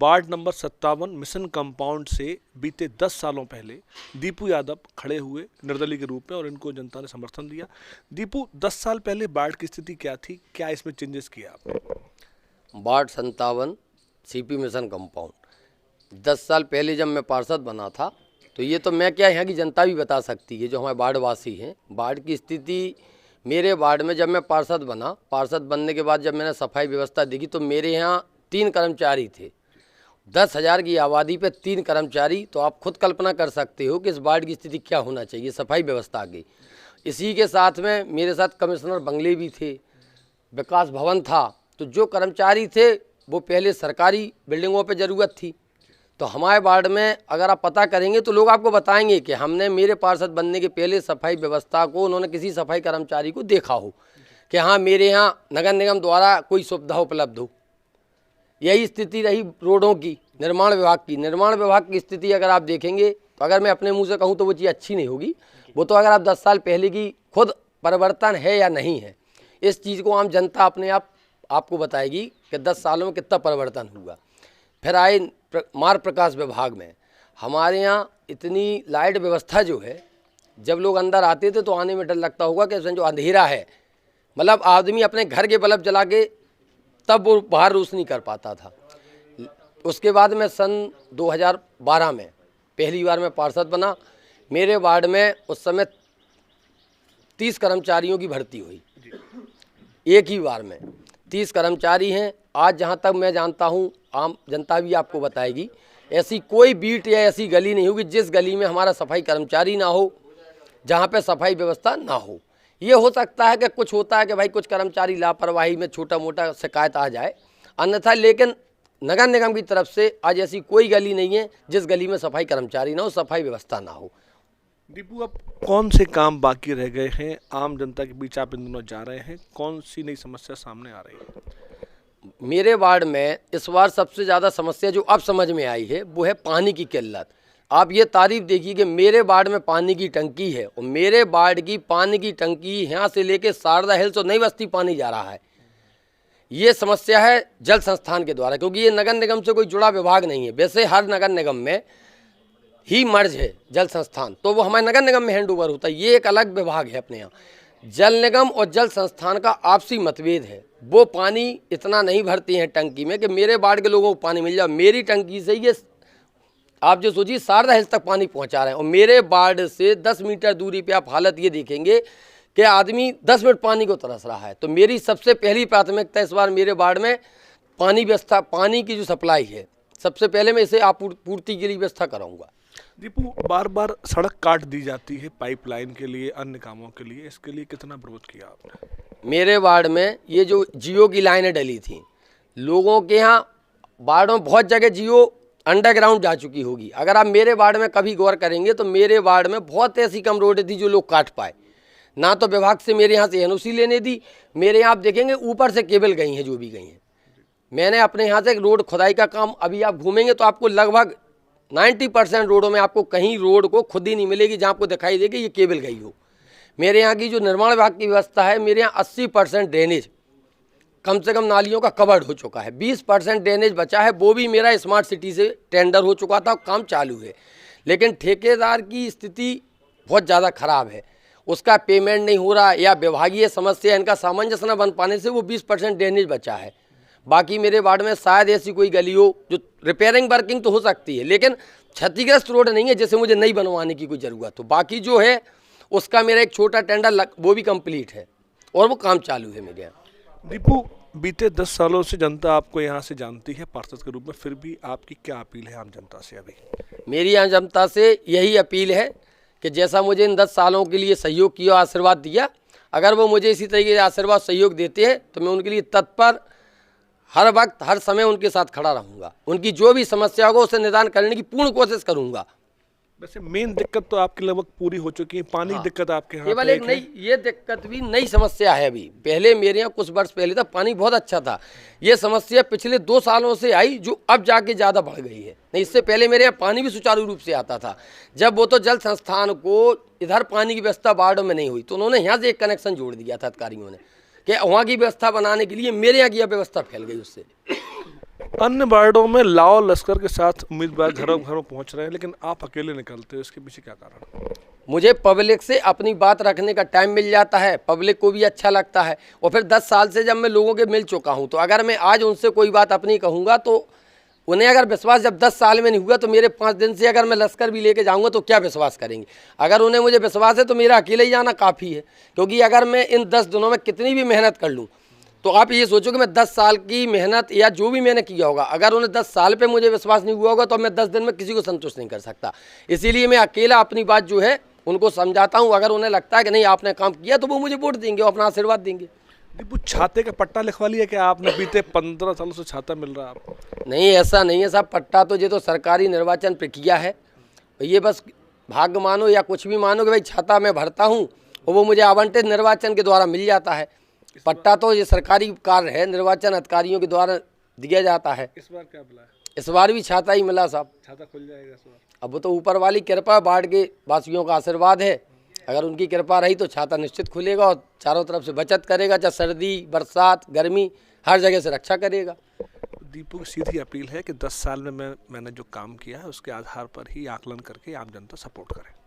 Ward number 57 mission compound से बीते 10 सालों पहले दीपू यादव खड़े हुए निर्दलीय के रूप में और इनको जनता ने समर्थन दिया। दीपू, 10 साल पहले वार्ड की स्थिति क्या थी, क्या इसमें चेंजेस किया आपने? वार्ड 57 सीपी मिशन कंपाउंड 10 साल पहले जब मैं पार्षद बना था तो ये तो मैं क्या, यहाँ की जनता भी बता सकती है जो हमारे वार्डवासी हैं। वार्ड की स्थिति मेरे वार्ड में जब मैं पार्षद बना, पार्षद बनने के बाद जब मैंने सफाई व्यवस्था देखी तो मेरे यहाँ 3 कर्मचारी थे। 10,000 की आबादी पे 3 कर्मचारी, तो आप खुद कल्पना कर सकते हो कि इस वार्ड की स्थिति क्या होना चाहिए सफाई व्यवस्था की। इसी के साथ में मेरे साथ कमिश्नर बंगले भी थे, विकास भवन था। तो जो कर्मचारी थे वो पहले सरकारी बिल्डिंगों पे ज़रूरत थी। तो हमारे वार्ड में अगर आप पता करेंगे तो लोग आपको बताएंगे कि हमने मेरे पार्षद बनने के पहले सफाई व्यवस्था को उन्होंने किसी सफाई कर्मचारी को देखा हो कि हाँ मेरे यहाँ नगर निगम द्वारा कोई सुविधा उपलब्ध हो। यही स्थिति रही रोडों की, निर्माण विभाग की। निर्माण विभाग की स्थिति अगर आप देखेंगे तो अगर मैं अपने मुंह से कहूँ तो वो चीज़ अच्छी नहीं होगी। वो तो अगर आप 10 साल पहले की खुद परिवर्तन है या नहीं है, इस चीज़ को आम जनता अपने आपको बताएगी कि 10 सालों में कितना परिवर्तन हुआ। फिर आए मार्ग प्रकाश विभाग में, हमारे यहाँ इतनी लाइट व्यवस्था जो है, जब लोग अंदर आते थे तो आने में डर लगता होगा कि इसमें जो अंधेरा है, मतलब आदमी अपने घर के बल्ब जला के तब वो बाहर रोशनी कर पाता था। उसके बाद में सन 2012 में पहली बार मैं पार्षद बना। मेरे वार्ड में उस समय 30 कर्मचारियों की भर्ती हुई, एक ही बार में 30 कर्मचारी हैं। आज जहाँ तक मैं जानता हूँ, आम जनता भी आपको बताएगी, ऐसी कोई बीट या ऐसी गली नहीं होगी जिस गली में हमारा सफाई कर्मचारी ना हो, जहाँ पे सफाई व्यवस्था ना हो। ये हो सकता है कि कुछ होता है कि भाई कुछ कर्मचारी लापरवाही में छोटा मोटा शिकायत आ जाए, अन्यथा लेकिन नगर निगम की तरफ से आज ऐसी कोई गली नहीं है जिस गली में सफाई कर्मचारी ना हो, सफाई व्यवस्था ना हो। दीपू, अब कौन से काम बाकी रह गए हैं? आम जनता के बीच आप इन दिनों जा रहे हैं, कौन सी नई समस्या सामने आ रही है? मेरे वार्ड में इस बार सबसे ज़्यादा समस्या जो अब समझ में आई है वो है पानी की किल्लत। आप ये तारीफ देखिए कि मेरे वार्ड में पानी की टंकी है और मेरे वार्ड की पानी की टंकी यहाँ से लेके शारदा हिल्स और नई बस्ती पानी जा रहा है। ये समस्या है जल संस्थान के द्वारा, क्योंकि ये नगर निगम से कोई जुड़ा विभाग नहीं है। वैसे हर नगर निगम में ही मर्ज है जल संस्थान, तो वो हमारे नगर निगम में हैंड ओवर होता है। ये एक अलग विभाग है अपने यहाँ। जल निगम और जल संस्थान का आपसी मतभेद है। वो पानी इतना नहीं भरती हैं टंकी में कि मेरे वार्ड के लोगों को पानी मिल जाए। मेरी टंकी से ये आप जो सोचिए शारदा हिल्स तक पानी पहुंचा रहे हैं और मेरे वार्ड से 10 मीटर दूरी पे आप हालत ये देखेंगे कि आदमी 10 मिनट पानी को तरस रहा है। तो मेरी सबसे पहली प्राथमिकता इस बार मेरे वार्ड में पानी व्यवस्था, पानी की जो सप्लाई है, सबसे पहले मैं इसे पूर्ति के लिए व्यवस्था कराऊंगा। दीपू, बार बार सड़क काट दी जाती है पाइपलाइन के लिए, अन्य कामों के लिए, इसके लिए कितना विरोध किया आपने? मेरे वार्ड में ये जो जियो की लाइनें डली थी, लोगों के यहाँ वार्डों में बहुत जगह जियो अंडरग्राउंड जा चुकी होगी। अगर आप मेरे वार्ड में कभी गौर करेंगे तो मेरे वार्ड में बहुत ऐसी कम रोडें थी जो लोग काट पाए। ना तो विभाग से मेरे यहाँ से एनओसी लेने दी, मेरे यहाँ आप देखेंगे ऊपर से केबल गई हैं जो भी गई हैं। मैंने अपने यहाँ से रोड खुदाई का काम, अभी आप घूमेंगे तो आपको लगभग 90% रोडों में आपको कहीं रोड को खुद ही नहीं मिलेगी जहाँ आपको दिखाई देगी ये केबल गई हो। मेरे यहाँ की जो निर्माण विभाग की व्यवस्था है, मेरे यहाँ 80% ड्रेनेज, कम से कम नालियों का कवर्ड हो चुका है। 20% ड्रेनेज बचा है, वो भी मेरा स्मार्ट सिटी से टेंडर हो चुका था, काम चालू है। लेकिन ठेकेदार की स्थिति बहुत ज़्यादा ख़राब है, उसका पेमेंट नहीं हो रहा या विभागीय समस्या, इनका सामंजस्य न बन पाने से वो 20% ड्रेनेज बचा है। बाकी मेरे वार्ड में शायद ऐसी कोई गली हो जो रिपेयरिंग वर्किंग तो हो सकती है, लेकिन क्षतिग्रस्त रोड नहीं है जैसे मुझे नई बनवाने की कोई ज़रूरत हो। बाकी जो है उसका मेरा एक छोटा टेंडर वो भी कंप्लीट है और वो काम चालू है मेरे यहाँ। दीपू, बीते 10 सालों से जनता आपको यहाँ से जानती है पार्षद के रूप में, फिर भी आपकी क्या अपील है आम जनता से? अभी मेरी यहाँ जनता से यही अपील है कि जैसा मुझे इन 10 सालों के लिए सहयोग किया, आशीर्वाद दिया, अगर वो मुझे इसी तरीके से आशीर्वाद सहयोग देते हैं तो मैं उनके लिए तत्पर, हर वक्त हर समय उनके साथ खड़ा रहूँगा। उनकी जो भी समस्या होगा उसे निदान करने की पूर्ण कोशिश करूँगा। वैसे मेन दिक्कत तो आपकी लगभग पूरी हो चुकी है, पानी की दिक्कत आपके यहाँ केवल एक नई, ये दिक्कत भी नई समस्या है। अभी पहले मेरे यहाँ कुछ वर्ष पहले था पानी बहुत अच्छा था, ये समस्या पिछले 2 सालों से आई जो अब जाके ज़्यादा बढ़ गई है। नहीं, इससे पहले मेरे यहाँ पानी भी सुचारू रूप से आता था। जब वो तो जल संस्थान को इधर पानी की व्यवस्था वार्डों में नहीं हुई तो उन्होंने यहाँ से एक कनेक्शन जोड़ दिया था अधिकारियों ने कि वहाँ की व्यवस्था बनाने के लिए मेरे यहाँ की व्यवस्था फैल गई उससे। अन्य वार्डों में लाओ लश्कर के साथ उम्मीदवार घरों घरों पहुंच रहे हैं, लेकिन आप अकेले निकलते हो, इसके पीछे क्या कारण है? मुझे पब्लिक से अपनी बात रखने का टाइम मिल जाता है, पब्लिक को भी अच्छा लगता है। और फिर 10 साल से जब मैं लोगों के मिल चुका हूं, तो अगर मैं आज उनसे कोई बात अपनी कहूँगा तो उन्हें अगर विश्वास जब 10 साल में नहीं हुआ तो मेरे 5 दिन से अगर मैं लश्कर भी लेके जाऊंगा तो क्या विश्वास करेंगे। अगर उन्हें मुझे विश्वास है तो मेरा अकेले ही जाना काफ़ी है, क्योंकि अगर मैं इन 10 दिनों में कितनी भी मेहनत कर लूँ तो आप ये सोचो कि मैं 10 साल की मेहनत या जो भी मैंने किया होगा, अगर उन्हें 10 साल पे मुझे विश्वास नहीं हुआ होगा तो मैं 10 दिन में किसी को संतुष्ट नहीं कर सकता। इसीलिए मैं अकेला अपनी बात जो है उनको समझाता हूँ। अगर उन्हें लगता है कि नहीं आपने काम किया तो वो मुझे वोट देंगे और अपना आशीर्वाद देंगे। दीपू, छाते का पट्टा लिखवा लिया क्या आपने? बीते 15 सालों से छाता मिल रहा है आपको? नहीं, ऐसा नहीं है साहब। पट्टा तो ये तो सरकारी निर्वाचन प्रक्रिया है, ये बस भाग्य मानो या कुछ भी मानो कि भाई छाता मैं भरता हूँ और वो मुझे आवंटित निर्वाचन के द्वारा मिल जाता है। पट्टा तो ये सरकारी कार्य है, निर्वाचन अधिकारियों के द्वारा दिया जाता है। इस बार क्या मिला है? इस बार भी छाता ही मिला साहब। छाता खुल जाएगा इस बार? अब वो तो ऊपर वाली कृपा, वार्ड के वासियों का आशीर्वाद है। अगर उनकी कृपा रही तो छाता निश्चित खुलेगा और चारों तरफ से बचत करेगा, चाहे सर्दी बरसात गर्मी हर जगह से रक्षा करेगा। दीपू की सीधी अपील है कि 10 साल में मैंने जो काम किया है उसके आधार पर ही आकलन करके आम जनता सपोर्ट करे।